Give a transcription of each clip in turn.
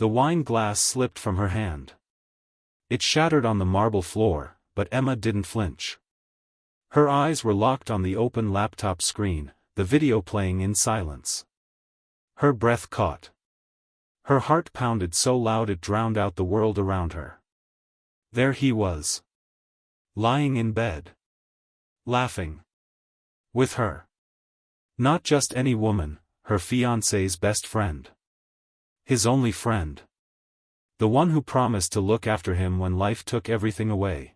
The wine glass slipped from her hand. It shattered on the marble floor, but Emma didn't flinch. Her eyes were locked on the open laptop screen, the video playing in silence. Her breath caught. Her heart pounded so loud it drowned out the world around her. There he was. Lying in bed. Laughing. With her. Not just any woman, her fiancé's best friend. His only friend. The one who promised to look after him when life took everything away.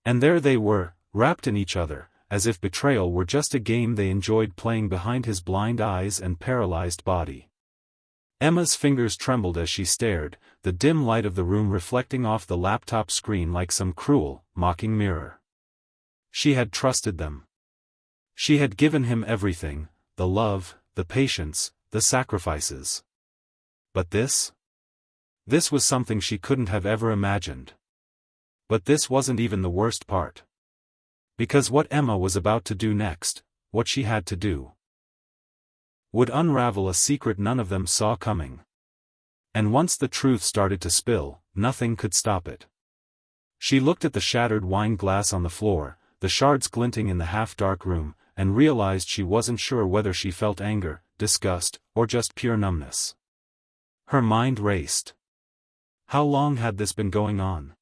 And there they were, wrapped in each other, as if betrayal were just a game they enjoyed playing behind his blind eyes and paralyzed body. Emma's fingers trembled as she stared, the dim light of the room reflecting off the laptop screen like some cruel, mocking mirror. She had trusted them. She had given him everything, the love, the patience, the sacrifices. But this? This was something she couldn't have ever imagined. But this wasn't even the worst part. Because what Emma was about to do next, what she had to do, would unravel a secret none of them saw coming. And once the truth started to spill, nothing could stop it. She looked at the shattered wine glass on the floor, the shards glinting in the half-dark room, and realized she wasn't sure whether she felt anger, disgust, or just pure numbness. Her mind raced. How long had this been going on?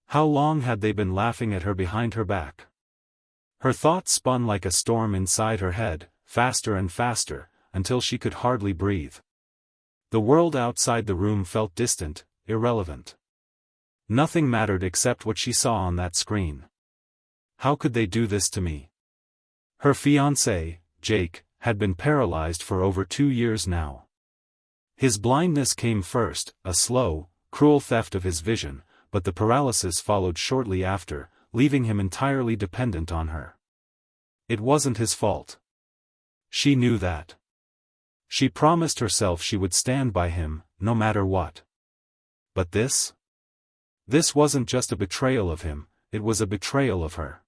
How long had they been laughing at her behind her back? Her thoughts spun like a storm inside her head, faster and faster, until she could hardly breathe. The world outside the room felt distant, irrelevant. Nothing mattered except what she saw on that screen. How could they do this to me? Her fiancé, Jake, had been paralyzed for over 2 years now. His blindness came first, a slow, cruel theft of his vision, but the paralysis followed shortly after, leaving him entirely dependent on her. It wasn't his fault. She knew that. She promised herself she would stand by him, no matter what. But this? This wasn't just a betrayal of him, it was a betrayal of her.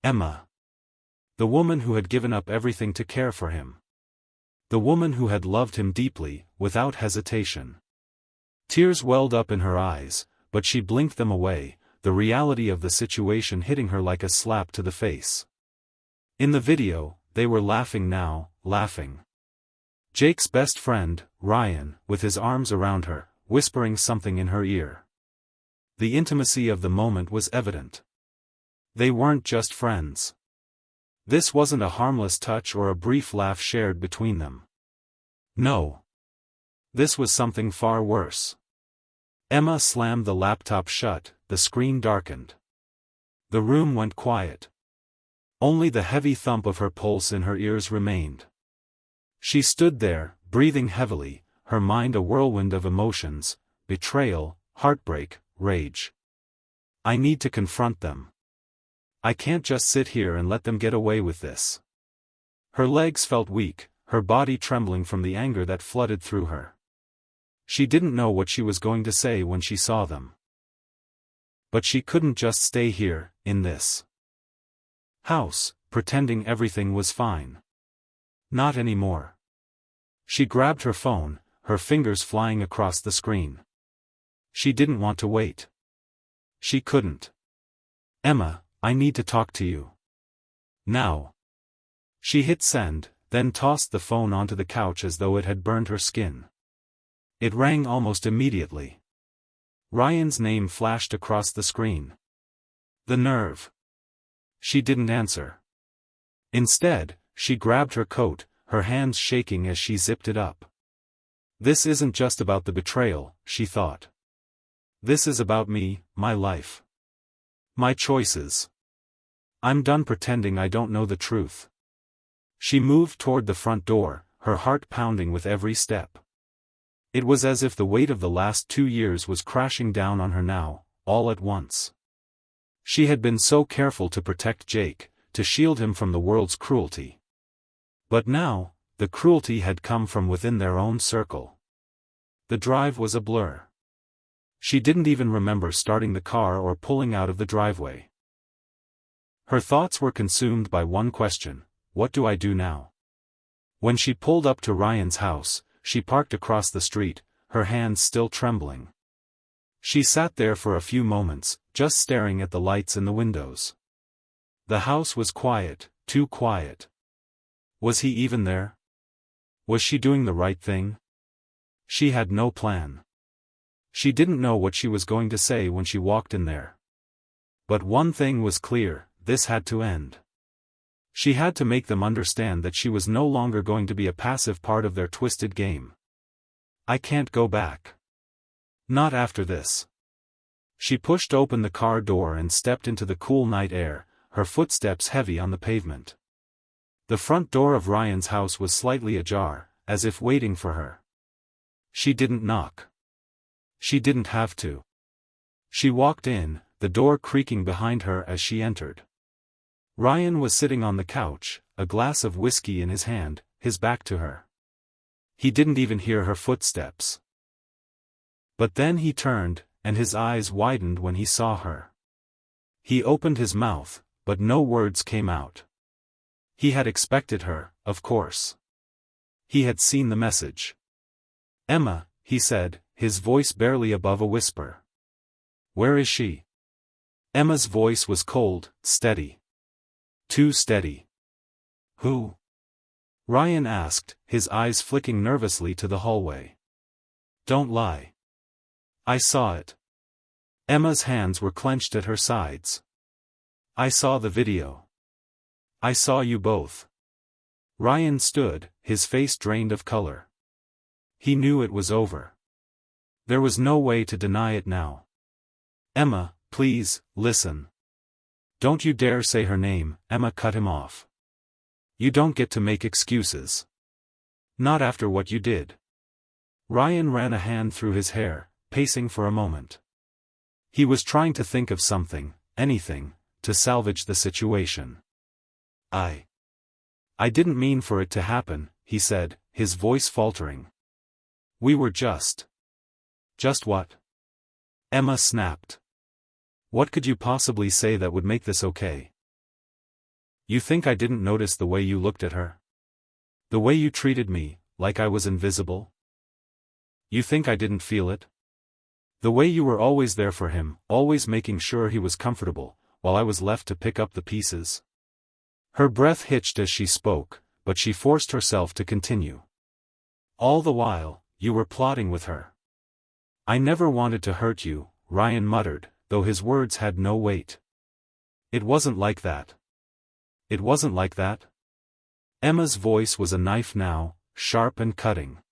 Emma. The woman who had given up everything to care for him. The woman who had loved him deeply, without hesitation. Tears welled up in her eyes, but she blinked them away, the reality of the situation hitting her like a slap to the face. In the video, they were laughing now, laughing. Jake's best friend, Ryan, with his arms around her, whispering something in her ear. The intimacy of the moment was evident. They weren't just friends. This wasn't a harmless touch or a brief laugh shared between them. No. This was something far worse. Emma slammed the laptop shut, the screen darkened. The room went quiet. Only the heavy thump of her pulse in her ears remained. She stood there, breathing heavily, her mind a whirlwind of emotions, betrayal, heartbreak, rage. I need to confront them. I can't just sit here and let them get away with this. Her legs felt weak, her body trembling from the anger that flooded through her. She didn't know what she was going to say when she saw them. But she couldn't just stay here, in this house, pretending everything was fine. Not anymore. She grabbed her phone, her fingers flying across the screen. She didn't want to wait. She couldn't. Emma, I need to talk to you. Now. She hit send, then tossed the phone onto the couch as though it had burned her skin. It rang almost immediately. Ryan's name flashed across the screen. The nerve. She didn't answer. Instead, she grabbed her coat, her hands shaking as she zipped it up. This isn't just about the betrayal, she thought. This is about me, my life. My choices. I'm done pretending I don't know the truth. She moved toward the front door, her heart pounding with every step. It was as if the weight of the last 2 years was crashing down on her now, all at once. She had been so careful to protect Jake, to shield him from the world's cruelty. But now, the cruelty had come from within their own circle. The drive was a blur. She didn't even remember starting the car or pulling out of the driveway. Her thoughts were consumed by one question: what do I do now? When she pulled up to Ryan's house, she parked across the street, her hands still trembling. She sat there for a few moments, just staring at the lights in the windows. The house was quiet, too quiet. Was he even there? Was she doing the right thing? She had no plan. She didn't know what she was going to say when she walked in there. But one thing was clear, this had to end. She had to make them understand that she was no longer going to be a passive part of their twisted game. I can't go back. Not after this. She pushed open the car door and stepped into the cool night air, her footsteps heavy on the pavement. The front door of Ryan's house was slightly ajar, as if waiting for her. She didn't knock. She didn't have to. She walked in, the door creaking behind her as she entered. Ryan was sitting on the couch, a glass of whiskey in his hand, his back to her. He didn't even hear her footsteps. But then he turned, and his eyes widened when he saw her. He opened his mouth, but no words came out. He had expected her, of course. He had seen the message. "Emma," he said, his voice barely above a whisper. "Where is she?" Emma's voice was cold, steady. Too steady. "Who?" Ryan asked, his eyes flicking nervously to the hallway. "Don't lie." "I saw it." Emma's hands were clenched at her sides. "I saw the video. I saw you both." Ryan stood, his face drained of color. He knew it was over. There was no way to deny it now. "Emma, please, listen." "Don't you dare say her name," Emma cut him off. "You don't get to make excuses. Not after what you did." Ryan ran a hand through his hair, pacing for a moment. He was trying to think of something, anything, to salvage the situation. I didn't mean for it to happen," he said, his voice faltering. "We were just." "Just what?" Emma snapped. "What could you possibly say that would make this okay? You think I didn't notice the way you looked at her? The way you treated me, like I was invisible? You think I didn't feel it? The way you were always there for him, always making sure he was comfortable, while I was left to pick up the pieces?" Her breath hitched as she spoke, but she forced herself to continue. "All the while, you were plotting with her." "I never wanted to hurt you," Ryan muttered, though his words had no weight. "It wasn't like that." "It wasn't like that?" Emma's voice was a knife now, sharp and cutting.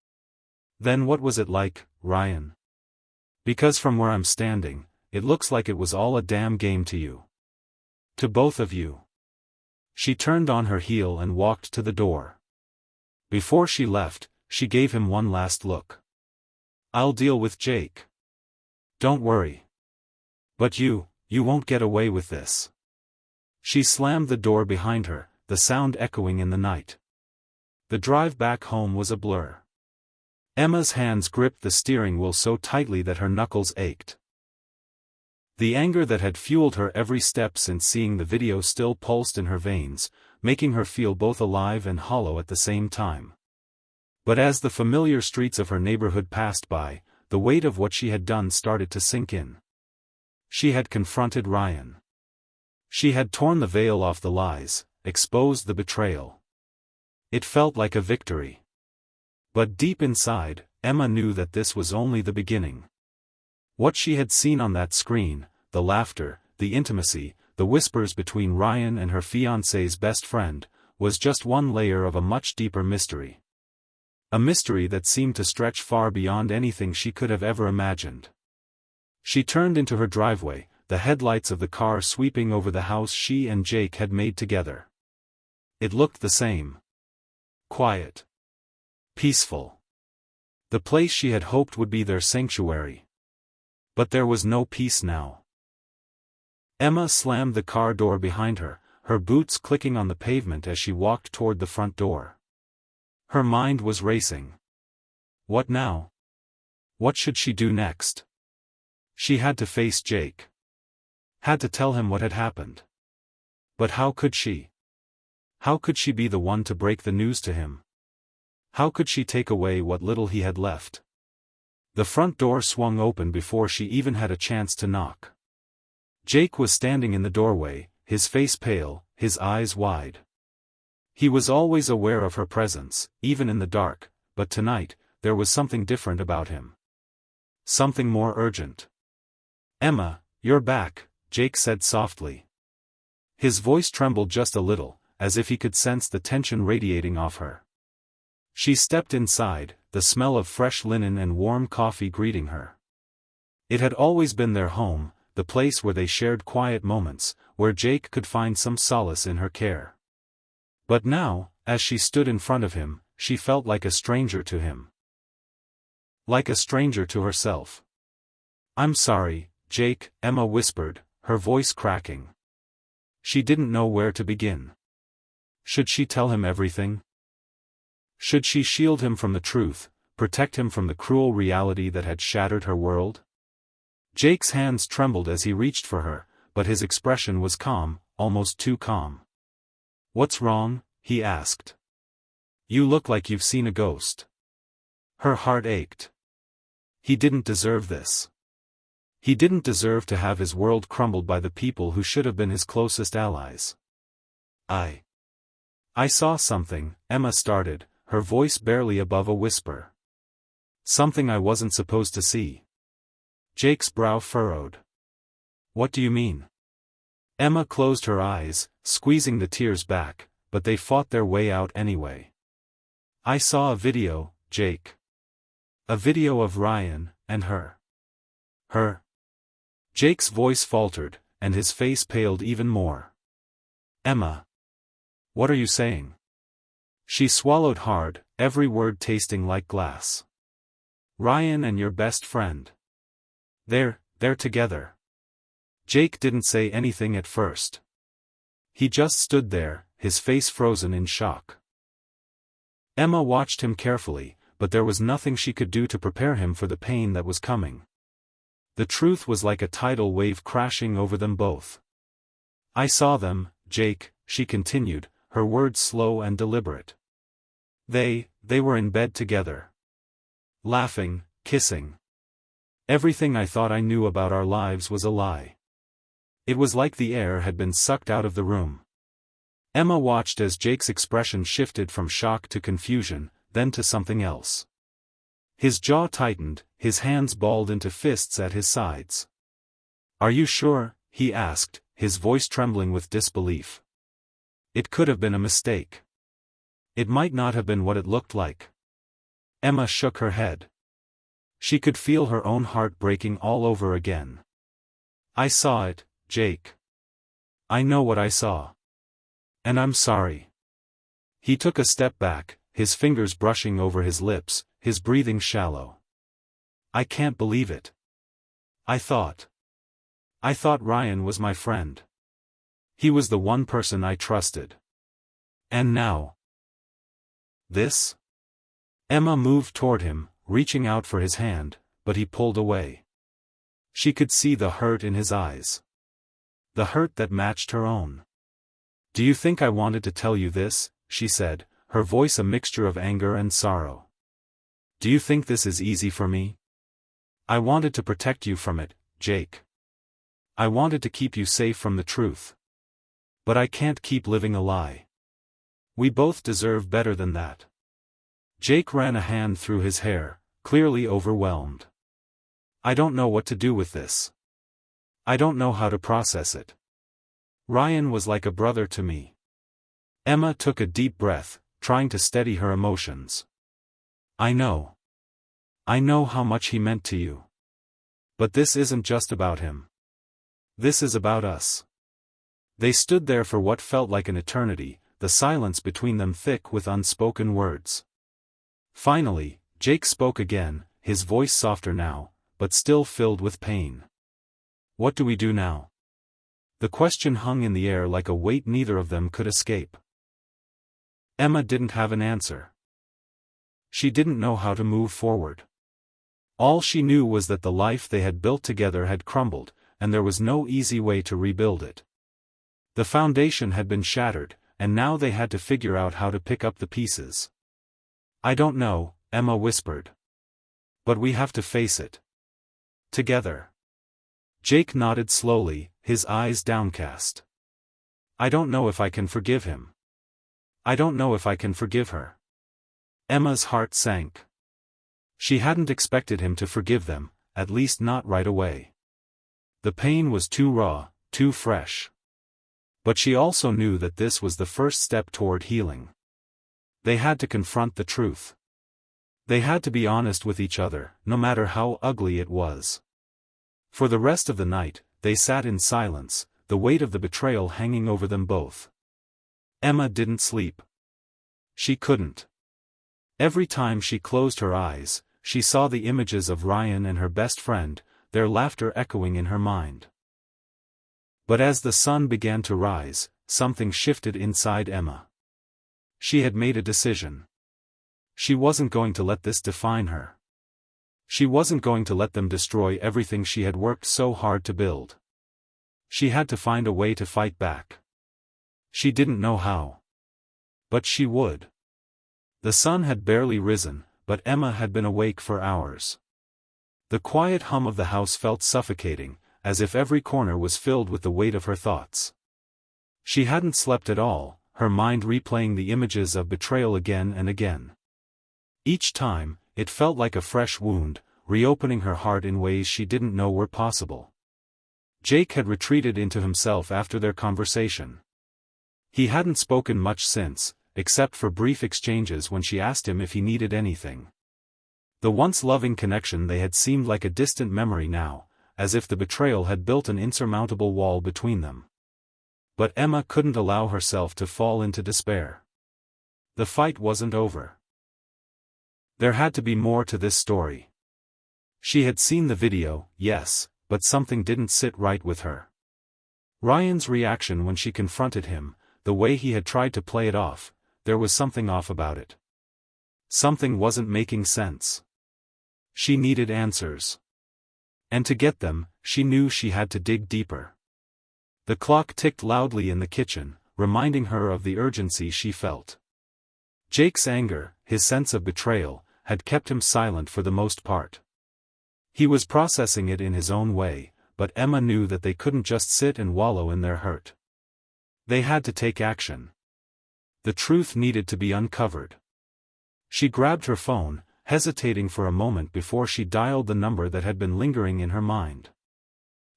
"Then what was it like, Ryan? Because from where I'm standing, it looks like it was all a damn game to you. To both of you." She turned on her heel and walked to the door. Before she left, she gave him one last look. "I'll deal with Jake. Don't worry. But you won't get away with this." She slammed the door behind her, the sound echoing in the night. The drive back home was a blur. Emma's hands gripped the steering wheel so tightly that her knuckles ached. The anger that had fueled her every step since seeing the video still pulsed in her veins, making her feel both alive and hollow at the same time. But as the familiar streets of her neighborhood passed by, the weight of what she had done started to sink in. She had confronted Ryan. She had torn the veil off the lies, exposed the betrayal. It felt like a victory. But deep inside, Emma knew that this was only the beginning. What she had seen on that screen, the laughter, the intimacy, the whispers between Ryan and her fiancé's best friend, was just one layer of a much deeper mystery. A mystery that seemed to stretch far beyond anything she could have ever imagined. She turned into her driveway, the headlights of the car sweeping over the house she and Jake had made together. It looked the same. Quiet. Peaceful. The place she had hoped would be their sanctuary. But there was no peace now. Emma slammed the car door behind her, her boots clicking on the pavement as she walked toward the front door. Her mind was racing. What now? What should she do next? She had to face Jake. Had to tell him what had happened. But how could she? How could she be the one to break the news to him? How could she take away what little he had left? The front door swung open before she even had a chance to knock. Jake was standing in the doorway, his face pale, his eyes wide. He was always aware of her presence, even in the dark, but tonight, there was something different about him. Something more urgent. "Emma, you're back," Jake said softly. His voice trembled just a little, as if he could sense the tension radiating off her. She stepped inside, the smell of fresh linen and warm coffee greeting her. It had always been their home, the place where they shared quiet moments, where Jake could find some solace in her care. But now, as she stood in front of him, she felt like a stranger to him. Like a stranger to herself. "I'm sorry, Jake," Emma whispered, her voice cracking. She didn't know where to begin. Should she tell him everything? Should she shield him from the truth, protect him from the cruel reality that had shattered her world? Jake's hands trembled as he reached for her, but his expression was calm, almost too calm. "What's wrong?" he asked. "You look like you've seen a ghost." Her heart ached. He didn't deserve this. He didn't deserve to have his world crumbled by the people who should have been his closest allies. I saw something," Emma started, her voice barely above a whisper. "Something I wasn't supposed to see." Jake's brow furrowed. "What do you mean?" Emma closed her eyes, squeezing the tears back, but they fought their way out anyway. "I saw a video, Jake. A video of Ryan, and her. Her." Jake's voice faltered, and his face paled even more. "Emma. What are you saying?" She swallowed hard, every word tasting like glass. "Ryan and your best friend. They're together." Jake didn't say anything at first. He just stood there, his face frozen in shock. Emma watched him carefully, but there was nothing she could do to prepare him for the pain that was coming. The truth was like a tidal wave crashing over them both. "I saw them, Jake," she continued, her words slow and deliberate. They were in bed together. Laughing, kissing. Everything I thought I knew about our lives was a lie. It was like the air had been sucked out of the room." Emma watched as Jake's expression shifted from shock to confusion, then to something else. His jaw tightened, his hands balled into fists at his sides. "Are you sure?" he asked, his voice trembling with disbelief. "It could have been a mistake. It might not have been what it looked like." Emma shook her head. She could feel her own heart breaking all over again. "I saw it, Jake. I know what I saw. And I'm sorry." He took a step back, his fingers brushing over his lips, his breathing shallow. "I can't believe it. I thought Ryan was my friend. He was the one person I trusted. And now. This?" Emma moved toward him, reaching out for his hand, but he pulled away. She could see the hurt in his eyes. The hurt that matched her own. "Do you think I wanted to tell you this?" she said, her voice a mixture of anger and sorrow. "Do you think this is easy for me? I wanted to protect you from it, Jake. I wanted to keep you safe from the truth. But I can't keep living a lie. We both deserve better than that." Jake ran a hand through his hair, clearly overwhelmed. "I don't know what to do with this. I don't know how to process it. Ryan was like a brother to me." Emma took a deep breath, trying to steady her emotions. I know how much he meant to you. But this isn't just about him. This is about us." They stood there for what felt like an eternity, the silence between them thick with unspoken words. Finally, Jake spoke again, his voice softer now, but still filled with pain. "What do we do now?" The question hung in the air like a weight neither of them could escape. Emma didn't have an answer. She didn't know how to move forward. All she knew was that the life they had built together had crumbled, and there was no easy way to rebuild it. The foundation had been shattered, and now they had to figure out how to pick up the pieces. "I don't know," Emma whispered. But we have to face it. Together. Jake nodded slowly, his eyes downcast. I don't know if I can forgive him. I don't know if I can forgive her. Emma's heart sank. She hadn't expected him to forgive them, at least not right away. The pain was too raw, too fresh. But she also knew that this was the first step toward healing. They had to confront the truth. They had to be honest with each other, no matter how ugly it was. For the rest of the night, they sat in silence, the weight of the betrayal hanging over them both. Emma didn't sleep. She couldn't. Every time she closed her eyes, she saw the images of Ryan and her best friend, their laughter echoing in her mind. But as the sun began to rise, something shifted inside Emma. She had made a decision. She wasn't going to let this define her. She wasn't going to let them destroy everything she had worked so hard to build. She had to find a way to fight back. She didn't know how. But she would. The sun had barely risen, but Emma had been awake for hours. The quiet hum of the house felt suffocating, as if every corner was filled with the weight of her thoughts. She hadn't slept at all, her mind replaying the images of betrayal again and again. Each time, it felt like a fresh wound, reopening her heart in ways she didn't know were possible. Jake had retreated into himself after their conversation. He hadn't spoken much since, except for brief exchanges when she asked him if he needed anything. The once loving connection they had seemed like a distant memory now, as if the betrayal had built an insurmountable wall between them. But Emma couldn't allow herself to fall into despair. The fight wasn't over. There had to be more to this story. She had seen the video, yes, but something didn't sit right with her. Ryan's reaction when she confronted him, the way he had tried to play it off, there was something off about it. Something wasn't making sense. She needed answers. And to get them, she knew she had to dig deeper. The clock ticked loudly in the kitchen, reminding her of the urgency she felt. Jake's anger, his sense of betrayal, had kept him silent for the most part. He was processing it in his own way, but Emma knew that they couldn't just sit and wallow in their hurt. They had to take action. The truth needed to be uncovered. She grabbed her phone, hesitating for a moment before she dialed the number that had been lingering in her mind.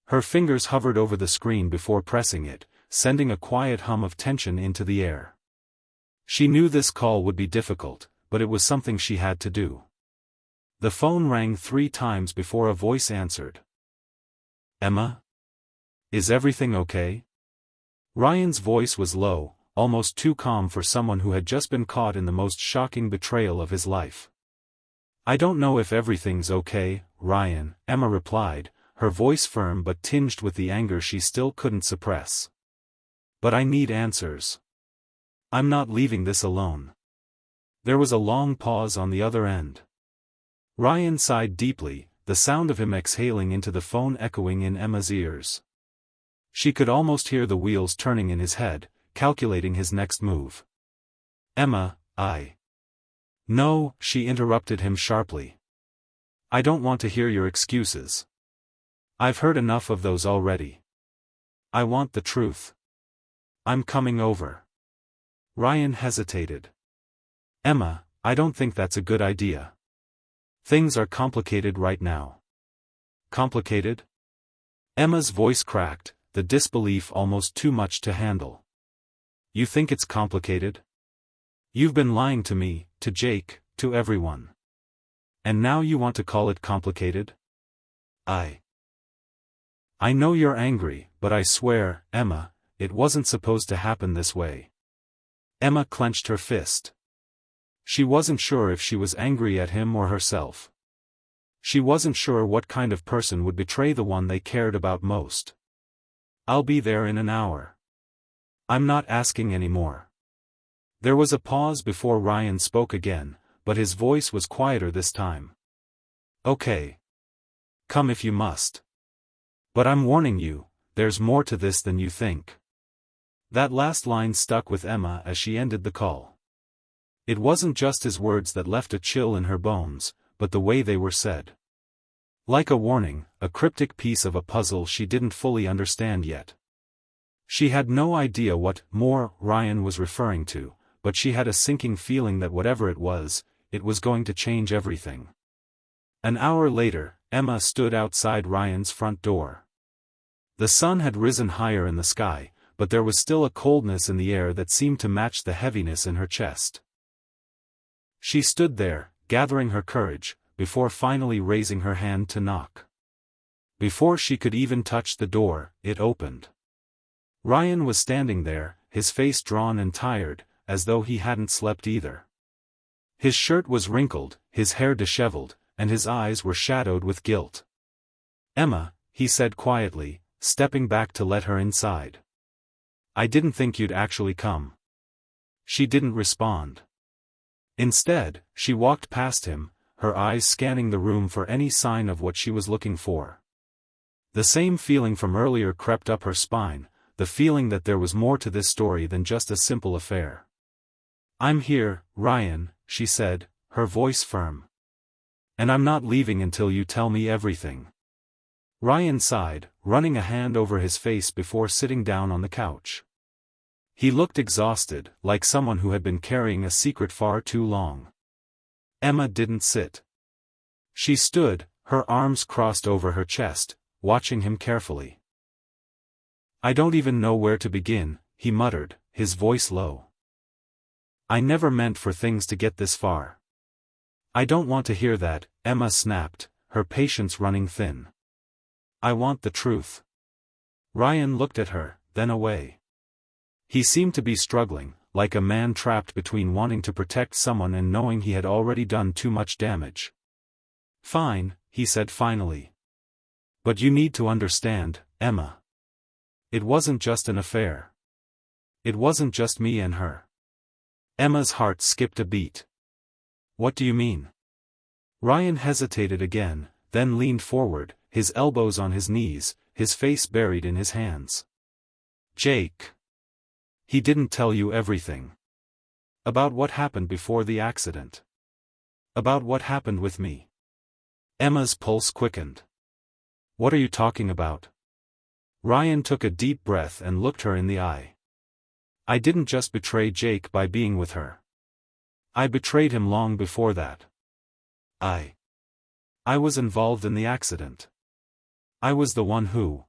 Her fingers hovered over the screen before pressing it, sending a quiet hum of tension into the air. She knew this call would be difficult, but it was something she had to do. The phone rang 3 times before a voice answered. Emma? Is everything okay? Ryan's voice was low, almost too calm for someone who had just been caught in the most shocking betrayal of his life. I don't know if everything's okay, Ryan, Emma replied, her voice firm but tinged with the anger she still couldn't suppress. But I need answers. I'm not leaving this alone. There was a long pause on the other end. Ryan sighed deeply, the sound of him exhaling into the phone echoing in Emma's ears. She could almost hear the wheels turning in his head, calculating his next move. Emma, No, she interrupted him sharply. I don't want to hear your excuses. I've heard enough of those already. I want the truth. I'm coming over. Ryan hesitated. Emma, I don't think that's a good idea. Things are complicated right now. Complicated? Emma's voice cracked, the disbelief almost too much to handle. You think it's complicated? You've been lying to me, to Jake, to everyone. And now you want to call it complicated? I know you're angry, but I swear, Emma, it wasn't supposed to happen this way. Emma clenched her fist. She wasn't sure if she was angry at him or herself. She wasn't sure what kind of person would betray the one they cared about most. I'll be there in an hour. I'm not asking anymore. There was a pause before Ryan spoke again, but his voice was quieter this time. Okay. Come if you must. But I'm warning you, there's more to this than you think. That last line stuck with Emma as she ended the call. It wasn't just his words that left a chill in her bones, but the way they were said. Like a warning, a cryptic piece of a puzzle she didn't fully understand yet. She had no idea what more Ryan was referring to, but she had a sinking feeling that whatever it was going to change everything. An hour later, Emma stood outside Ryan's front door. The sun had risen higher in the sky, but there was still a coldness in the air that seemed to match the heaviness in her chest. She stood there, gathering her courage, before finally raising her hand to knock. Before she could even touch the door, it opened. Ryan was standing there, his face drawn and tired, as though he hadn't slept either. His shirt was wrinkled, his hair disheveled, and his eyes were shadowed with guilt. "Emma," he said quietly, stepping back to let her inside. "I didn't think you'd actually come." She didn't respond. Instead, she walked past him, her eyes scanning the room for any sign of what she was looking for. The same feeling from earlier crept up her spine, the feeling that there was more to this story than just a simple affair. "I'm here, Ryan," she said, her voice firm. "And I'm not leaving until you tell me everything." Ryan sighed, running a hand over his face before sitting down on the couch. He looked exhausted, like someone who had been carrying a secret far too long. Emma didn't sit. She stood, her arms crossed over her chest, watching him carefully. "I don't even know where to begin," he muttered, his voice low. "I never meant for things to get this far." "I don't want to hear that," Emma snapped, her patience running thin. "I want the truth." Ryan looked at her, then away. He seemed to be struggling, like a man trapped between wanting to protect someone and knowing he had already done too much damage. "Fine," he said finally. "But you need to understand, Emma. It wasn't just an affair. It wasn't just me and her." Emma's heart skipped a beat. "What do you mean?" Ryan hesitated again, then leaned forward, his elbows on his knees, his face buried in his hands. "Jake. He didn't tell you everything. About what happened before the accident. About what happened with me." Emma's pulse quickened. "What are you talking about?" Ryan took a deep breath and looked her in the eye. "I didn't just betray Jake by being with her. I betrayed him long before that. I was involved in the accident. I was the one who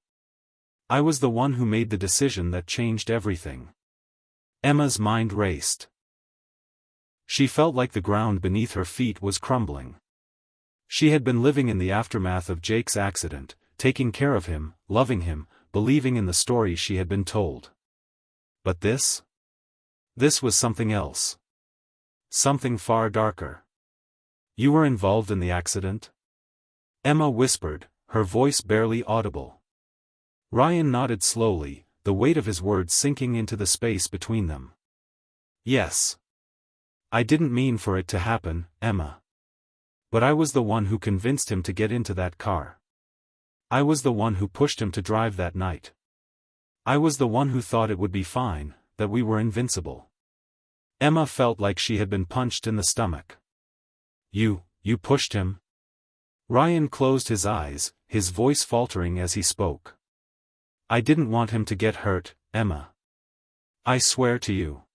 made the decision that changed everything." Emma's mind raced. She felt like the ground beneath her feet was crumbling. She had been living in the aftermath of Jake's accident, taking care of him, loving him, believing in the story she had been told. But this was something else. Something far darker. "You were involved in the accident?" Emma whispered, her voice barely audible. Ryan nodded slowly, the weight of his words sinking into the space between them. "Yes. I didn't mean for it to happen, Emma. But I was the one who convinced him to get into that car. I was the one who pushed him to drive that night. I was the one who thought it would be fine, that we were invincible." Emma felt like she had been punched in the stomach. You pushed him?" Ryan closed his eyes, his voice faltering as he spoke. "I didn't want him to get hurt, Emma. I swear to you.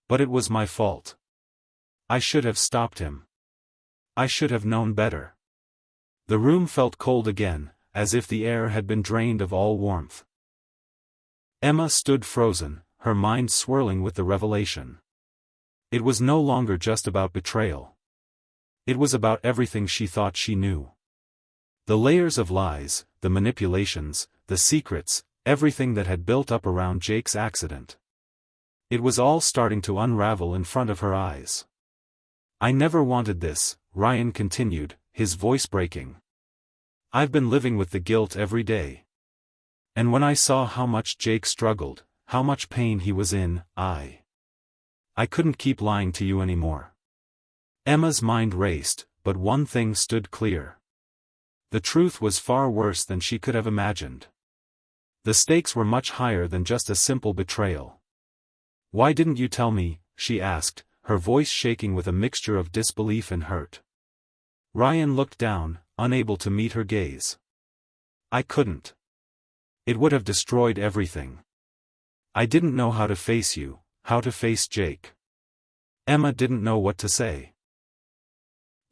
But it was my fault. I should have stopped him. I should have known better." The room felt cold again, as if the air had been drained of all warmth. Emma stood frozen, her mind swirling with the revelation. It was no longer just about betrayal. It was about everything she thought she knew. The layers of lies, the manipulations, the secrets, everything that had built up around Jake's accident. It was all starting to unravel in front of her eyes. "I never wanted this," Ryan continued, his voice breaking. "I've been living with the guilt every day. And when I saw how much Jake struggled, how much pain he was in, I couldn't keep lying to you anymore." Emma's mind raced, but one thing stood clear. The truth was far worse than she could have imagined. The stakes were much higher than just a simple betrayal. "Why didn't you tell me?" she asked, her voice shaking with a mixture of disbelief and hurt. Ryan looked down, unable to meet her gaze. I couldn't. It would have destroyed everything. I didn't know how to face you, how to face Jake. Emma didn't know what to say.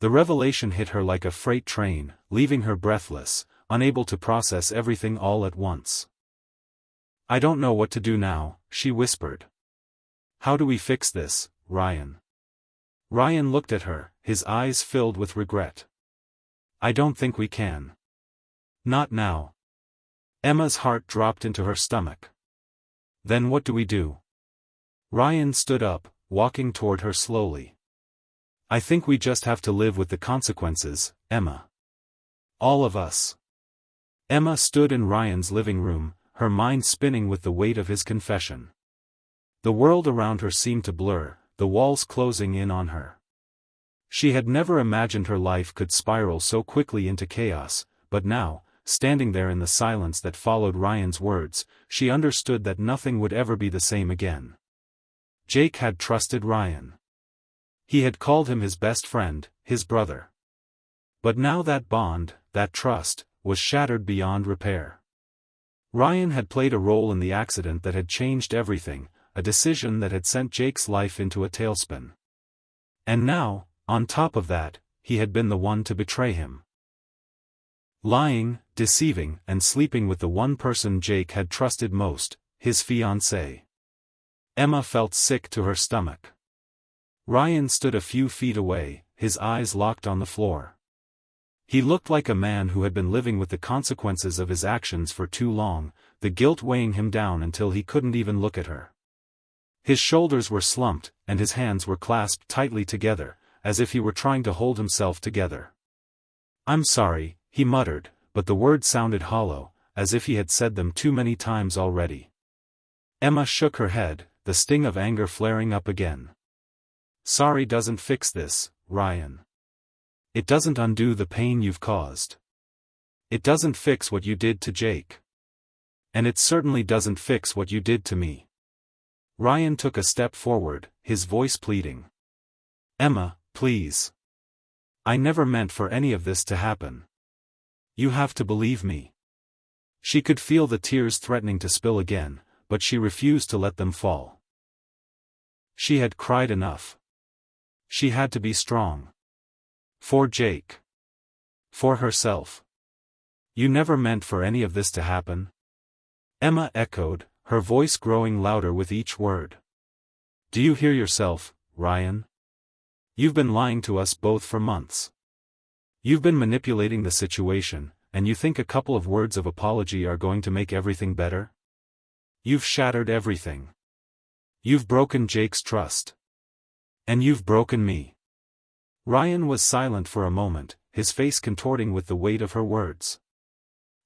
The revelation hit her like a freight train, leaving her breathless, unable to process everything all at once. I don't know what to do now, she whispered. How do we fix this, Ryan? Ryan looked at her, his eyes filled with regret. I don't think we can. Not now. Emma's heart dropped into her stomach. Then what do we do? Ryan stood up, walking toward her slowly. I think we just have to live with the consequences, Emma. All of us. Emma stood in Ryan's living room, her mind spinning with the weight of his confession. The world around her seemed to blur, the walls closing in on her. She had never imagined her life could spiral so quickly into chaos, but now, standing there in the silence that followed Ryan's words, she understood that nothing would ever be the same again. Jake had trusted Ryan. He had called him his best friend, his brother. But now that bond, that trust, was shattered beyond repair. Ryan had played a role in the accident that had changed everything, a decision that had sent Jake's life into a tailspin. And now, on top of that, he had been the one to betray him. Lying, deceiving, and sleeping with the one person Jake had trusted most, his fiancé. Emma felt sick to her stomach. Ryan stood a few feet away, his eyes locked on the floor. He looked like a man who had been living with the consequences of his actions for too long, the guilt weighing him down until he couldn't even look at her. His shoulders were slumped, and his hands were clasped tightly together, as if he were trying to hold himself together. I'm sorry, he muttered, but the words sounded hollow, as if he had said them too many times already. Emma shook her head, the sting of anger flaring up again. Sorry doesn't fix this, Ryan. It doesn't undo the pain you've caused. It doesn't fix what you did to Jake. And it certainly doesn't fix what you did to me. Ryan took a step forward, his voice pleading. Emma, please. I never meant for any of this to happen. You have to believe me. She could feel the tears threatening to spill again, but she refused to let them fall. She had cried enough. She had to be strong. For Jake. For herself. You never meant for any of this to happen? Emma echoed, her voice growing louder with each word. Do you hear yourself, Ryan? You've been lying to us both for months. You've been manipulating the situation, and you think a couple of words of apology are going to make everything better? You've shattered everything. You've broken Jake's trust. And you've broken me. Ryan was silent for a moment, his face contorting with the weight of her words.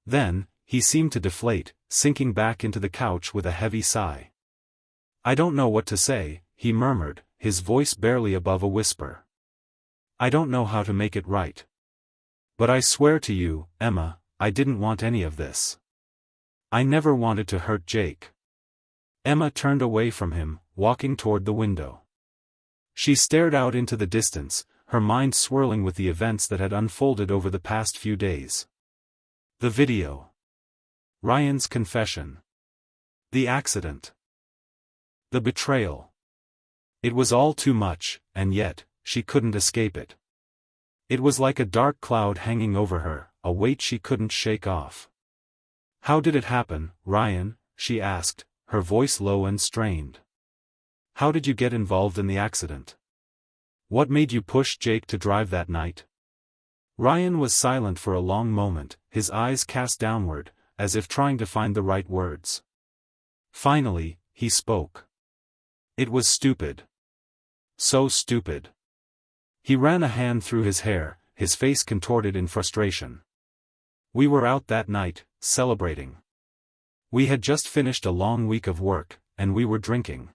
Then, he seemed to deflate, sinking back into the couch with a heavy sigh. I don't know what to say, he murmured, his voice barely above a whisper. I don't know how to make it right. But I swear to you, Emma, I didn't want any of this. I never wanted to hurt Jake. Emma turned away from him, walking toward the window. She stared out into the distance, her mind swirling with the events that had unfolded over the past few days. The video. Ryan's confession. The accident. The betrayal. It was all too much, and yet, she couldn't escape it. It was like a dark cloud hanging over her, a weight she couldn't shake off. How did it happen, Ryan? She asked, her voice low and strained. How did you get involved in the accident? What made you push Jake to drive that night? Ryan was silent for a long moment, his eyes cast downward, as if trying to find the right words. Finally, he spoke. It was stupid. So stupid. He ran a hand through his hair, his face contorted in frustration. We were out that night, celebrating. We had just finished a long week of work, and we were drinking.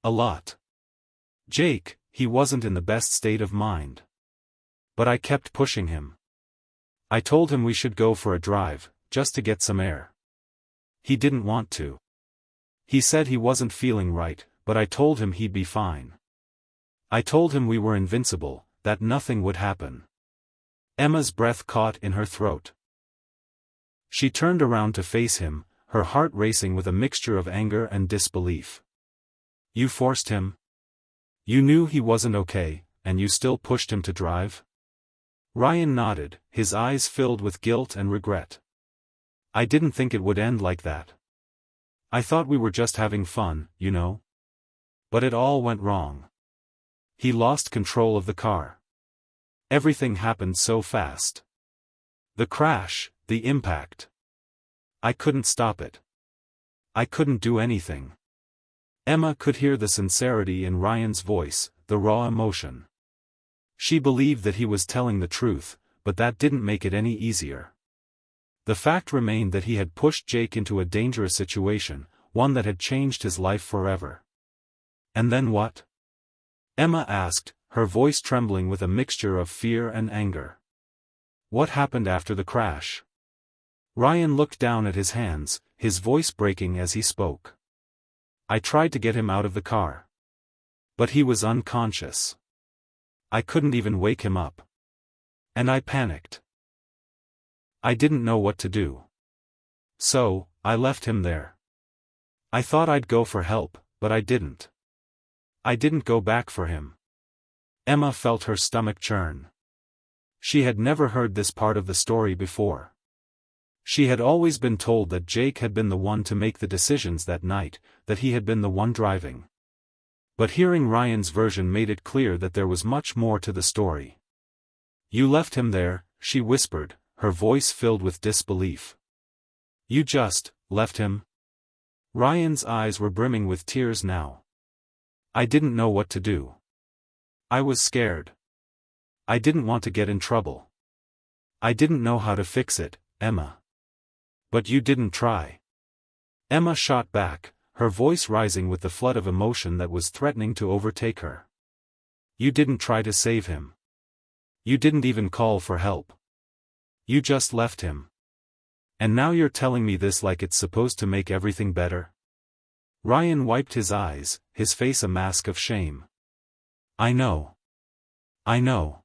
A lot. Jake, he wasn't in the best state of mind. But I kept pushing him. I told him we should go for a drive, just to get some air. He didn't want to. He said he wasn't feeling right, but I told him he'd be fine. I told him we were invincible, that nothing would happen. Emma's breath caught in her throat. She turned around to face him, her heart racing with a mixture of anger and disbelief. You forced him? You knew he wasn't okay, and you still pushed him to drive? Ryan nodded, his eyes filled with guilt and regret. I didn't think it would end like that. I thought we were just having fun, you know? But it all went wrong. He lost control of the car. Everything happened so fast. The crash, the impact. I couldn't stop it. I couldn't do anything. Emma could hear the sincerity in Ryan's voice, the raw emotion. She believed that he was telling the truth, but that didn't make it any easier. The fact remained that he had pushed Jake into a dangerous situation, one that had changed his life forever. And then what? Emma asked, her voice trembling with a mixture of fear and anger. What happened after the crash? Ryan looked down at his hands, his voice breaking as he spoke. I tried to get him out of the car. But he was unconscious. I couldn't even wake him up. And I panicked. I didn't know what to do. So, I left him there. I thought I'd go for help, but I didn't. I didn't go back for him. Emma felt her stomach churn. She had never heard this part of the story before. She had always been told that Jake had been the one to make the decisions that night, that he had been the one driving. But hearing Ryan's version made it clear that there was much more to the story. You left him there, she whispered, her voice filled with disbelief. You just left him? Ryan's eyes were brimming with tears now. I didn't know what to do. I was scared. I didn't want to get in trouble. I didn't know how to fix it, Emma. But you didn't try. Emma shot back, her voice rising with the flood of emotion that was threatening to overtake her. You didn't try to save him. You didn't even call for help. You just left him. And now you're telling me this like it's supposed to make everything better? Ryan wiped his eyes, his face a mask of shame. I know. I know.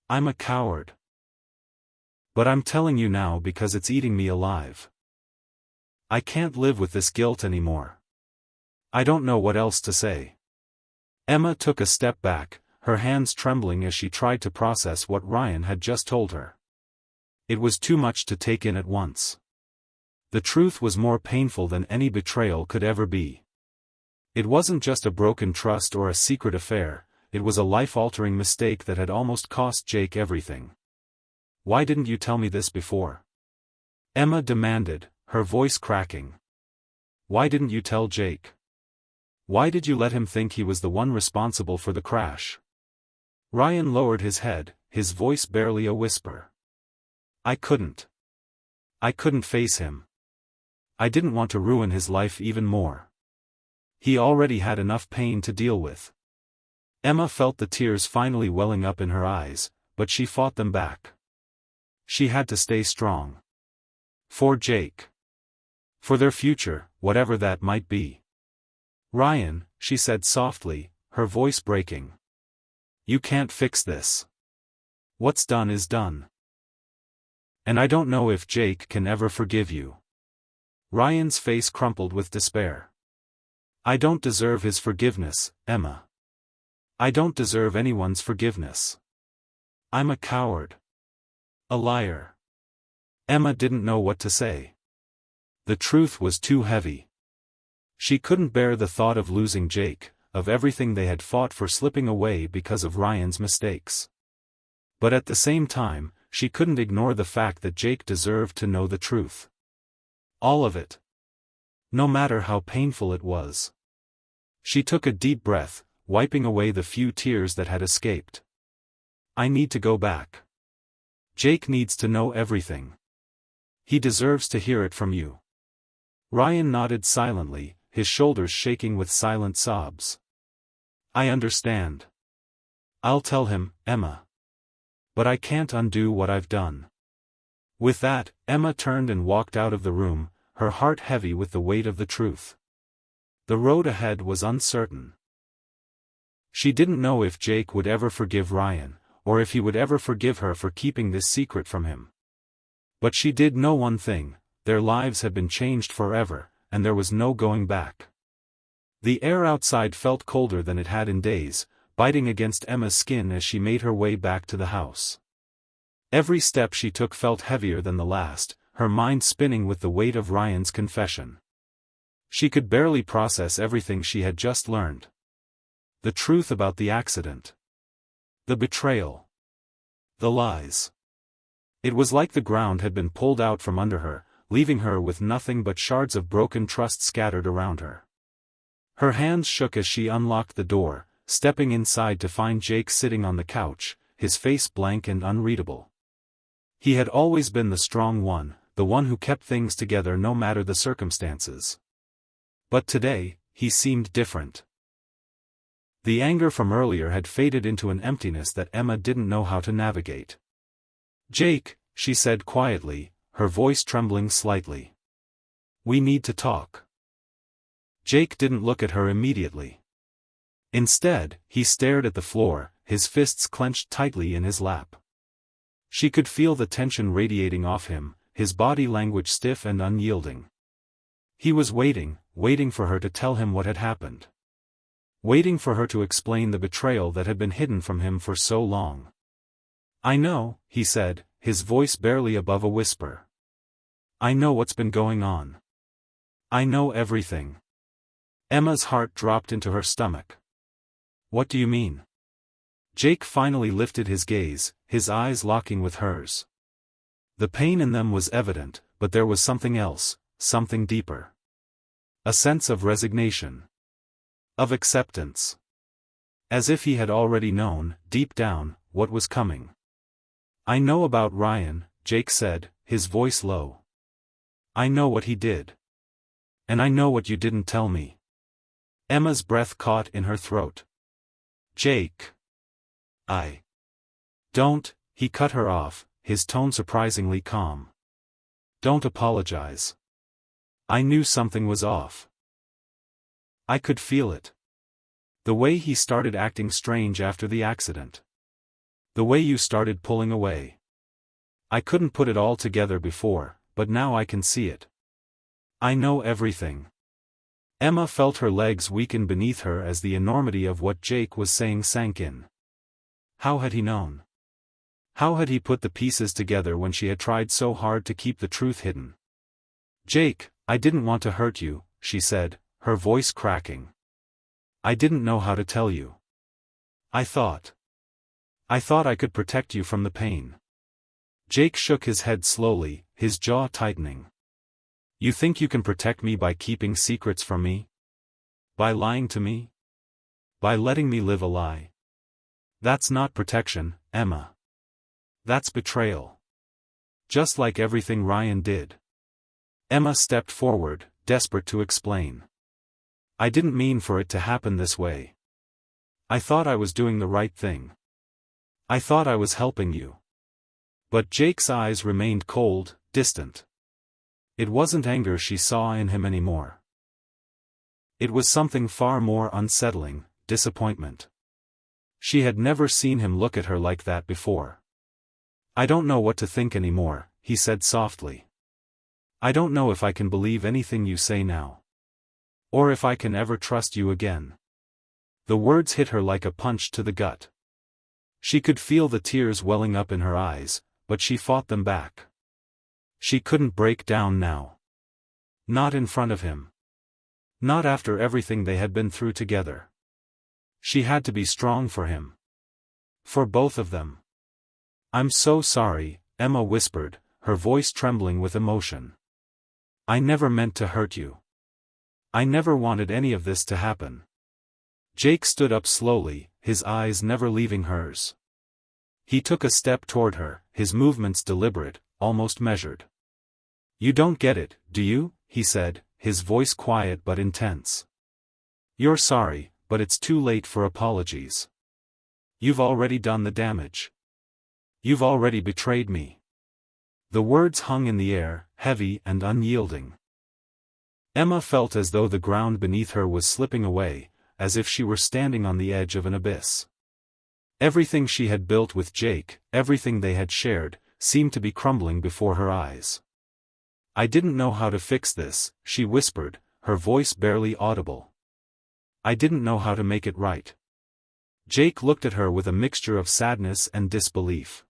I'm a coward. But I'm telling you now because it's eating me alive. I can't live with this guilt anymore. I don't know what else to say. Emma took a step back, her hands trembling as she tried to process what Ryan had just told her. It was too much to take in at once. The truth was more painful than any betrayal could ever be. It wasn't just a broken trust or a secret affair, it was a life-altering mistake that had almost cost Jake everything. Why didn't you tell me this before? Emma demanded, her voice cracking. Why didn't you tell Jake? Why did you let him think he was the one responsible for the crash? Ryan lowered his head, his voice barely a whisper. I couldn't. I couldn't face him. I didn't want to ruin his life even more. He already had enough pain to deal with. Emma felt the tears finally welling up in her eyes, but she fought them back. She had to stay strong. For Jake. For their future, whatever that might be. Ryan, she said softly, her voice breaking. You can't fix this. What's done is done. And I don't know if Jake can ever forgive you. Ryan's face crumpled with despair. I don't deserve his forgiveness, Emma. I don't deserve anyone's forgiveness. I'm a coward. A liar. Emma didn't know what to say. The truth was too heavy. She couldn't bear the thought of losing Jake, of everything they had fought for slipping away because of Ryan's mistakes. But at the same time, she couldn't ignore the fact that Jake deserved to know the truth. All of it. No matter how painful it was. She took a deep breath, wiping away the few tears that had escaped. I need to go back. Jake needs to know everything. He deserves to hear it from you. Ryan nodded silently, his shoulders shaking with silent sobs. I understand. I'll tell him, Emma. But I can't undo what I've done. With that, Emma turned and walked out of the room, her heart heavy with the weight of the truth. The road ahead was uncertain. She didn't know if Jake would ever forgive Ryan, or if he would ever forgive her for keeping this secret from him. But she did know one thing: their lives had been changed forever, and there was no going back. The air outside felt colder than it had in days, biting against Emma's skin as she made her way back to the house. Every step she took felt heavier than the last, her mind spinning with the weight of Ryan's confession. She could barely process everything she had just learned. The truth about the accident. The betrayal. The lies. It was like the ground had been pulled out from under her, leaving her with nothing but shards of broken trust scattered around her. Her hands shook as she unlocked the door, stepping inside to find Jake sitting on the couch, his face blank and unreadable. He had always been the strong one, the one who kept things together no matter the circumstances. But today, he seemed different. The anger from earlier had faded into an emptiness that Emma didn't know how to navigate. "Jake," she said quietly, her voice trembling slightly. "We need to talk." Jake didn't look at her immediately. Instead, he stared at the floor, his fists clenched tightly in his lap. She could feel the tension radiating off him, his body language stiff and unyielding. He was waiting for her to tell him what had happened. Waiting for her to explain the betrayal that had been hidden from him for so long. "I know," he said, his voice barely above a whisper. "I know what's been going on. I know everything." Emma's heart dropped into her stomach. "What do you mean?" Jake finally lifted his gaze, his eyes locking with hers. The pain in them was evident, but there was something else, something deeper. A sense of resignation. Of acceptance. As if he had already known, deep down, what was coming. "I know about Ryan," Jake said, his voice low. "I know what he did. And I know what you didn't tell me." Emma's breath caught in her throat. "Jake. Don't," he cut her off, his tone surprisingly calm. "Don't apologize. I knew something was off. I could feel it. The way he started acting strange after the accident. The way you started pulling away. I couldn't put it all together before, but now I can see it. I know everything." Emma felt her legs weaken beneath her as the enormity of what Jake was saying sank in. How had he known? How had he put the pieces together when she had tried so hard to keep the truth hidden? "Jake, I didn't want to hurt you," she said, her voice cracking. "I didn't know how to tell you. I thought I could protect you from the pain." Jake shook his head slowly, his jaw tightening. "You think you can protect me by keeping secrets from me? By lying to me? By letting me live a lie? That's not protection, Emma. That's betrayal. Just like everything Ryan did." Emma stepped forward, desperate to explain. "I didn't mean for it to happen this way. I thought I was doing the right thing. I thought I was helping you." But Jake's eyes remained cold, distant. It wasn't anger she saw in him anymore. It was something far more unsettling: disappointment. She had never seen him look at her like that before. "I don't know what to think anymore," he said softly. "I don't know if I can believe anything you say now. Or if I can ever trust you again." The words hit her like a punch to the gut. She could feel the tears welling up in her eyes, but she fought them back. She couldn't break down now. Not in front of him. Not after everything they had been through together. She had to be strong for him. For both of them. "I'm so sorry," Emma whispered, her voice trembling with emotion. "I never meant to hurt you. I never wanted any of this to happen." Jake stood up slowly, his eyes never leaving hers. He took a step toward her, his movements deliberate, almost measured. "You don't get it, do you?" he said, his voice quiet but intense. "You're sorry, but it's too late for apologies. You've already done the damage. You've already betrayed me." The words hung in the air, heavy and unyielding. Emma felt as though the ground beneath her was slipping away, as if she were standing on the edge of an abyss. Everything she had built with Jake, everything they had shared, seemed to be crumbling before her eyes. "I didn't know how to fix this," she whispered, her voice barely audible. "I didn't know how to make it right." Jake looked at her with a mixture of sadness and disbelief.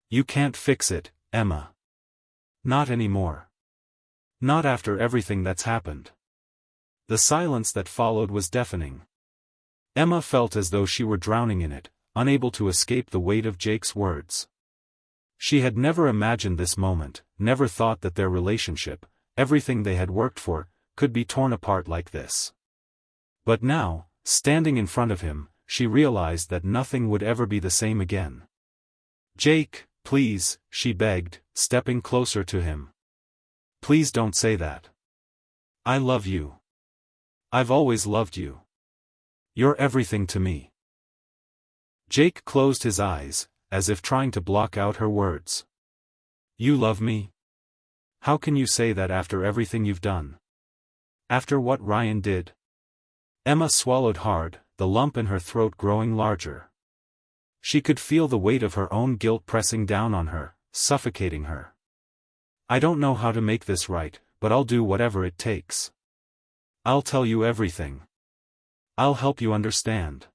"You can't fix it, Emma. Not anymore. Not after everything that's happened." The silence that followed was deafening. Emma felt as though she were drowning in it, unable to escape the weight of Jake's words. She had never imagined this moment, never thought that their relationship, everything they had worked for, could be torn apart like this. But now, standing in front of him, she realized that nothing would ever be the same again. "Jake, please," she begged, stepping closer to him. "Please don't say that. I love you. I've always loved you. You're everything to me." Jake closed his eyes, as if trying to block out her words. "You love me? How can you say that after everything you've done? After what Ryan did?" Emma swallowed hard, the lump in her throat growing larger. She could feel the weight of her own guilt pressing down on her, suffocating her. "I don't know how to make this right, but I'll do whatever it takes. I'll tell you everything. I'll help you understand."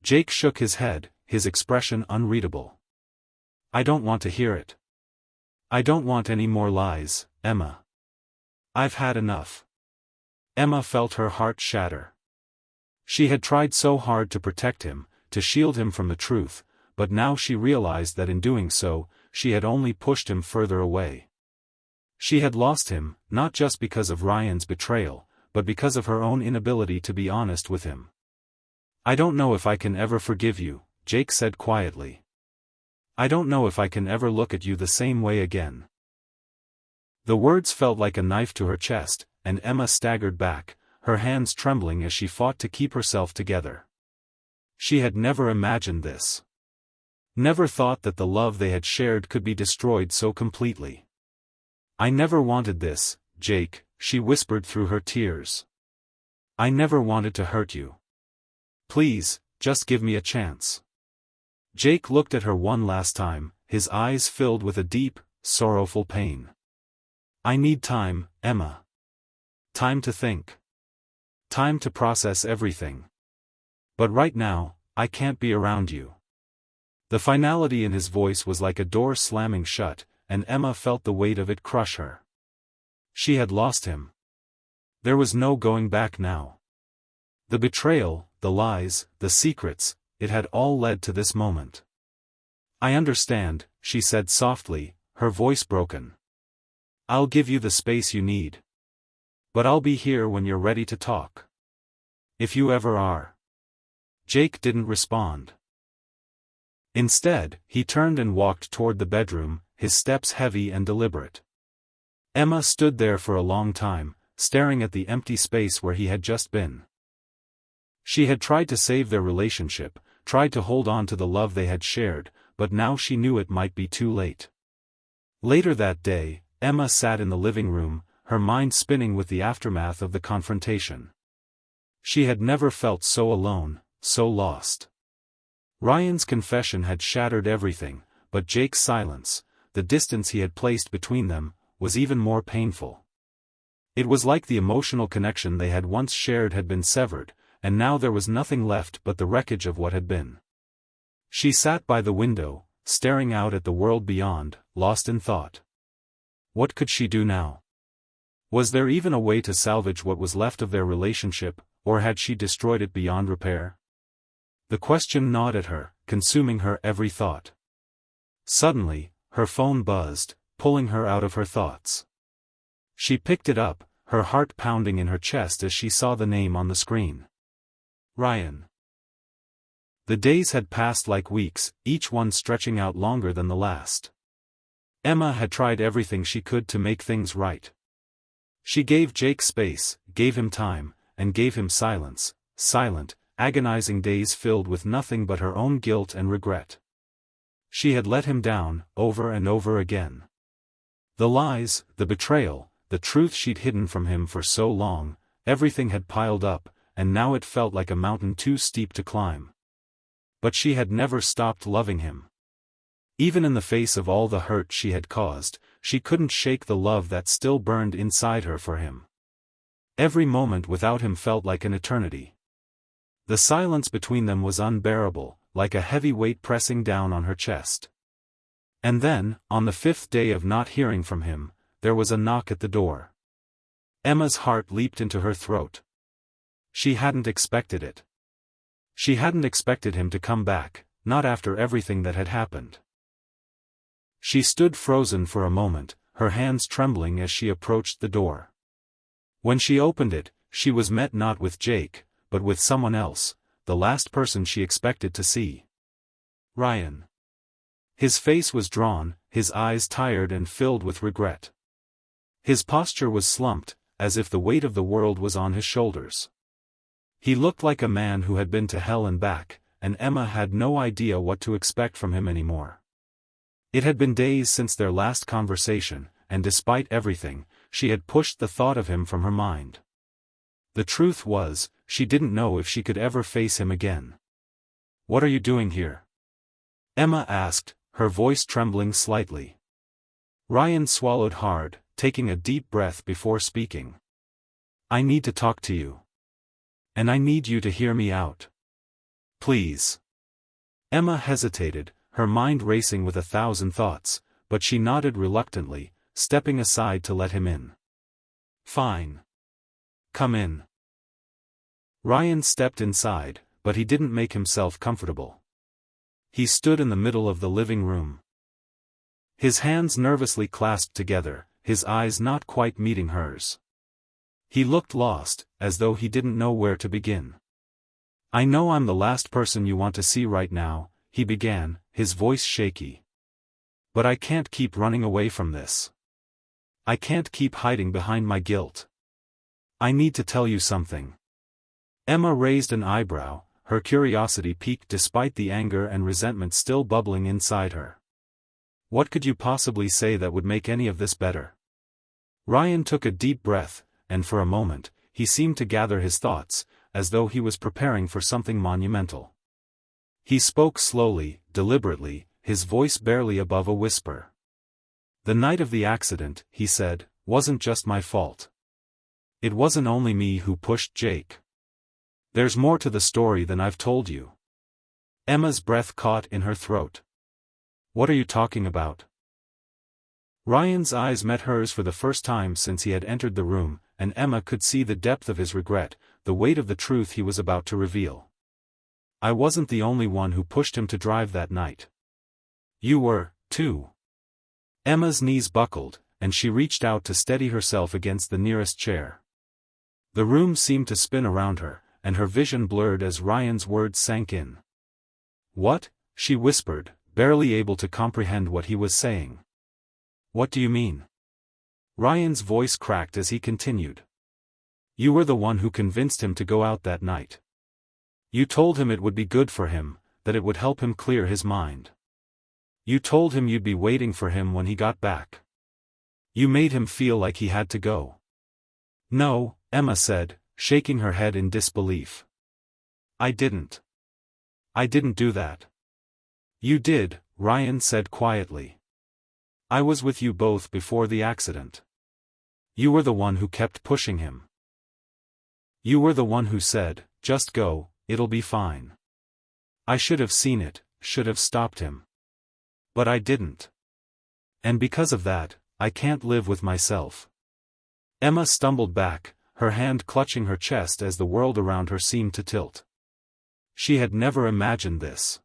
Jake shook his head, his expression unreadable. "I don't want to hear it. I don't want any more lies, Emma. I've had enough." Emma felt her heart shatter. She had tried so hard to protect him, to shield him from the truth, but now she realized that in doing so, she had only pushed him further away. She had lost him, not just because of Ryan's betrayal, but because of her own inability to be honest with him. "I don't know if I can ever forgive you," Jake said quietly. "I don't know if I can ever look at you the same way again." The words felt like a knife to her chest, and Emma staggered back, her hands trembling as she fought to keep herself together. She had never imagined this. Never thought that the love they had shared could be destroyed so completely. "I never wanted this, Jake," she whispered through her tears. "I never wanted to hurt you. Please, just give me a chance." Jake looked at her one last time, his eyes filled with a deep, sorrowful pain. "I need time, Emma. Time to think. Time to process everything. But right now, I can't be around you." The finality in his voice was like a door slamming shut, and Emma felt the weight of it crush her. She had lost him. There was no going back now. The betrayal, the lies, the secrets, it had all led to this moment. "I understand," she said softly, her voice broken. "I'll give you the space you need. But I'll be here when you're ready to talk. If you ever are." Jake didn't respond. Instead, he turned and walked toward the bedroom, his steps heavy and deliberate. Emma stood there for a long time, staring at the empty space where he had just been. She had tried to save their relationship, tried to hold on to the love they had shared, but now she knew it might be too late. Later that day, Emma sat in the living room, her mind spinning with the aftermath of the confrontation. She had never felt so alone, so lost. Ryan's confession had shattered everything, but Jake's silence, the distance he had placed between them, was even more painful. It was like the emotional connection they had once shared had been severed, and now there was nothing left but the wreckage of what had been. She sat by the window, staring out at the world beyond, lost in thought. What could she do now? Was there even a way to salvage what was left of their relationship, or had she destroyed it beyond repair? The question gnawed at her, consuming her every thought. Suddenly, her phone buzzed, pulling her out of her thoughts. She picked it up, her heart pounding in her chest as she saw the name on the screen. Ryan. The days had passed like weeks, each one stretching out longer than the last. Emma had tried everything she could to make things right. She gave Jake space, gave him time, and gave him silence, silent, agonizing days filled with nothing but her own guilt and regret. She had let him down, over and over again. The lies, the betrayal, the truth she'd hidden from him for so long, everything had piled up, and now it felt like a mountain too steep to climb. But she had never stopped loving him. Even in the face of all the hurt she had caused, she couldn't shake the love that still burned inside her for him. Every moment without him felt like an eternity. The silence between them was unbearable, like a heavy weight pressing down on her chest. And then, on the 5th day of not hearing from him, there was a knock at the door. Emma's heart leaped into her throat. She hadn't expected it. She hadn't expected him to come back, not after everything that had happened. She stood frozen for a moment, her hands trembling as she approached the door. When she opened it, she was met not with Jake, but with someone else, the last person she expected to see. Ryan. His face was drawn, his eyes tired and filled with regret. His posture was slumped, as if the weight of the world was on his shoulders. He looked like a man who had been to hell and back, and Emma had no idea what to expect from him anymore. It had been days since their last conversation, and despite everything, she had pushed the thought of him from her mind. The truth was, she didn't know if she could ever face him again. "What are you doing here?" Emma asked, her voice trembling slightly. Ryan swallowed hard, taking a deep breath before speaking. "I need to talk to you. And I need you to hear me out. Please." Emma hesitated, her mind racing with 1,000 thoughts, but she nodded reluctantly, stepping aside to let him in. "Fine. Come in." Ryan stepped inside, but he didn't make himself comfortable. He stood in the middle of the living room. His hands nervously clasped together, his eyes not quite meeting hers. He looked lost, as though he didn't know where to begin. "I know I'm the last person you want to see right now," he began, his voice shaky. "But I can't keep running away from this. I can't keep hiding behind my guilt. I need to tell you something." Emma raised an eyebrow, her curiosity piqued despite the anger and resentment still bubbling inside her. "What could you possibly say that would make any of this better?" Ryan took a deep breath, and for a moment, he seemed to gather his thoughts, as though he was preparing for something monumental. He spoke slowly, deliberately, his voice barely above a whisper. "The night of the accident," he said, "wasn't just my fault. It wasn't only me who pushed Jake. There's more to the story than I've told you." Emma's breath caught in her throat. "What are you talking about?" Ryan's eyes met hers for the first time since he had entered the room, and Emma could see the depth of his regret, the weight of the truth he was about to reveal. "I wasn't the only one who pushed him to drive that night. You were, too." Emma's knees buckled, and she reached out to steady herself against the nearest chair. The room seemed to spin around her, and her vision blurred as Ryan's words sank in. "What?" she whispered, barely able to comprehend what he was saying. "What do you mean?" Ryan's voice cracked as he continued. "You were the one who convinced him to go out that night. You told him it would be good for him, that it would help him clear his mind. You told him you'd be waiting for him when he got back. You made him feel like he had to go." "No," Emma said, shaking her head in disbelief. "I didn't. I didn't do that." "You did," Ryan said quietly. "I was with you both before the accident. You were the one who kept pushing him. You were the one who said, 'Just go, it'll be fine.' I should have seen it, should have stopped him. But I didn't. And because of that, I can't live with myself." Emma stumbled back, her hand clutching her chest as the world around her seemed to tilt. She had never imagined this.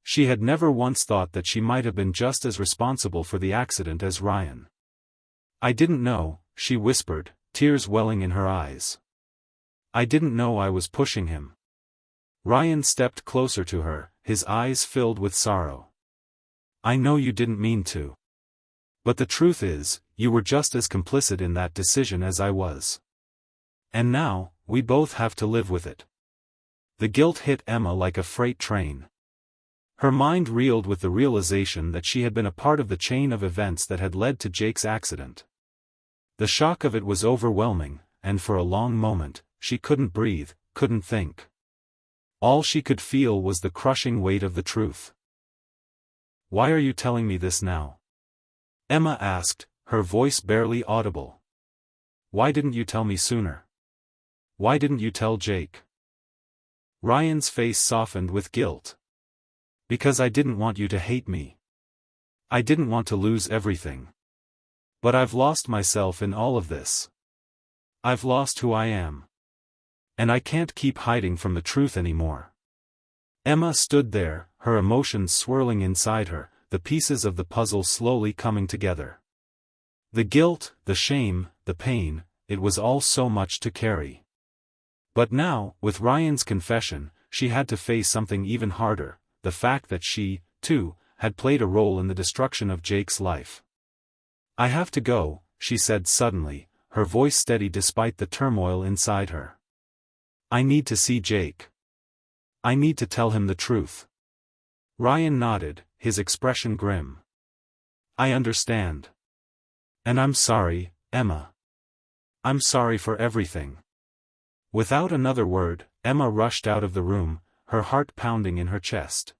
She had never once thought that she might have been just as responsible for the accident as Ryan. "I didn't know," she whispered, tears welling in her eyes. "I didn't know I was pushing him." Ryan stepped closer to her, his eyes filled with sorrow. "I know you didn't mean to. But the truth is, you were just as complicit in that decision as I was. And now, we both have to live with it." The guilt hit Emma like a freight train. Her mind reeled with the realization that she had been a part of the chain of events that had led to Jake's accident. The shock of it was overwhelming, and for a long moment, she couldn't breathe, couldn't think. All she could feel was the crushing weight of the truth. "Why are you telling me this now?" Emma asked, her voice barely audible. "Why didn't you tell me sooner? Why didn't you tell Jake?" Ryan's face softened with guilt. "Because I didn't want you to hate me. I didn't want to lose everything. But I've lost myself in all of this. I've lost who I am. And I can't keep hiding from the truth anymore." Emma stood there, her emotions swirling inside her, the pieces of the puzzle slowly coming together. The guilt, the shame, the pain, it was all so much to carry. But now, with Ryan's confession, she had to face something even harder, the fact that she, too, had played a role in the destruction of Jake's life. "I have to go," she said suddenly, her voice steady despite the turmoil inside her. "I need to see Jake. I need to tell him the truth." Ryan nodded, his expression grim. "I understand. And I'm sorry, Emma. I'm sorry for everything." Without another word, Emma rushed out of the room, her heart pounding in her chest.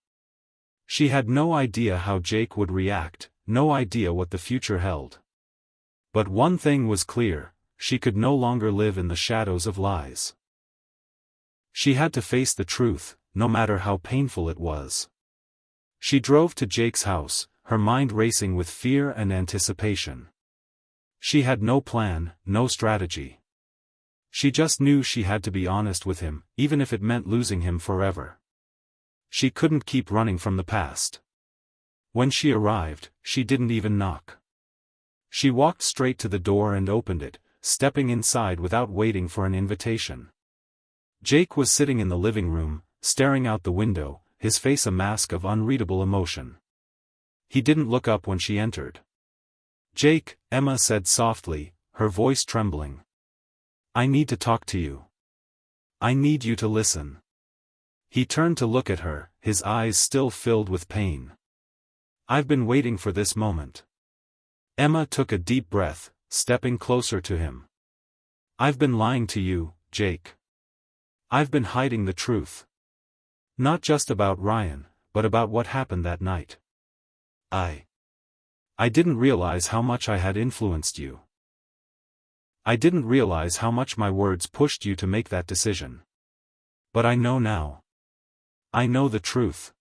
She had no idea how Jake would react, no idea what the future held. But one thing was clear, she could no longer live in the shadows of lies. She had to face the truth, no matter how painful it was. She drove to Jake's house, her mind racing with fear and anticipation. She had no plan, no strategy. She just knew she had to be honest with him, even if it meant losing him forever. She couldn't keep running from the past. When she arrived, she didn't even knock. She walked straight to the door and opened it, stepping inside without waiting for an invitation. Jake was sitting in the living room, staring out the window, his face a mask of unreadable emotion. He didn't look up when she entered. "Jake," Emma said softly, her voice trembling. "I need to talk to you. I need you to listen." He turned to look at her, his eyes still filled with pain. "I've been waiting for this moment." Emma took a deep breath, stepping closer to him. "I've been lying to you, Jake. I've been hiding the truth. Not just about Ryan, but about what happened that night. I didn't realize how much I had influenced you. I didn't realize how much my words pushed you to make that decision. But I know now. I know the truth."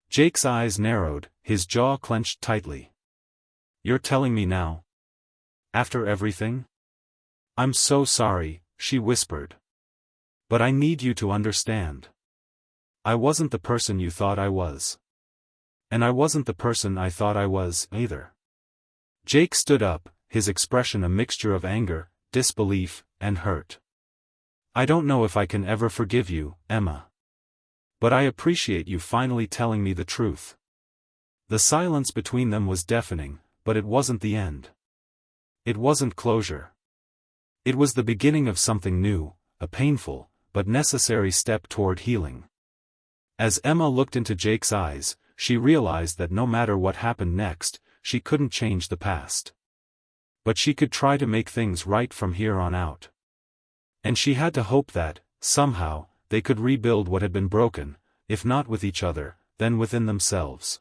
Jake's eyes narrowed, his jaw clenched tightly. "You're telling me now? After everything?" "I'm so sorry," she whispered. "But I need you to understand. I wasn't the person you thought I was. And I wasn't the person I thought I was, either." Jake stood up, his expression a mixture of anger, disbelief, and hurt. "I don't know if I can ever forgive you, Emma. But I appreciate you finally telling me the truth." The silence between them was deafening, but it wasn't the end. It wasn't closure. It was the beginning of something new, a painful, but necessary step toward healing. As Emma looked into Jake's eyes, she realized that no matter what happened next, she couldn't change the past. But she could try to make things right from here on out. And she had to hope that, somehow, they could rebuild what had been broken, if not with each other, then within themselves.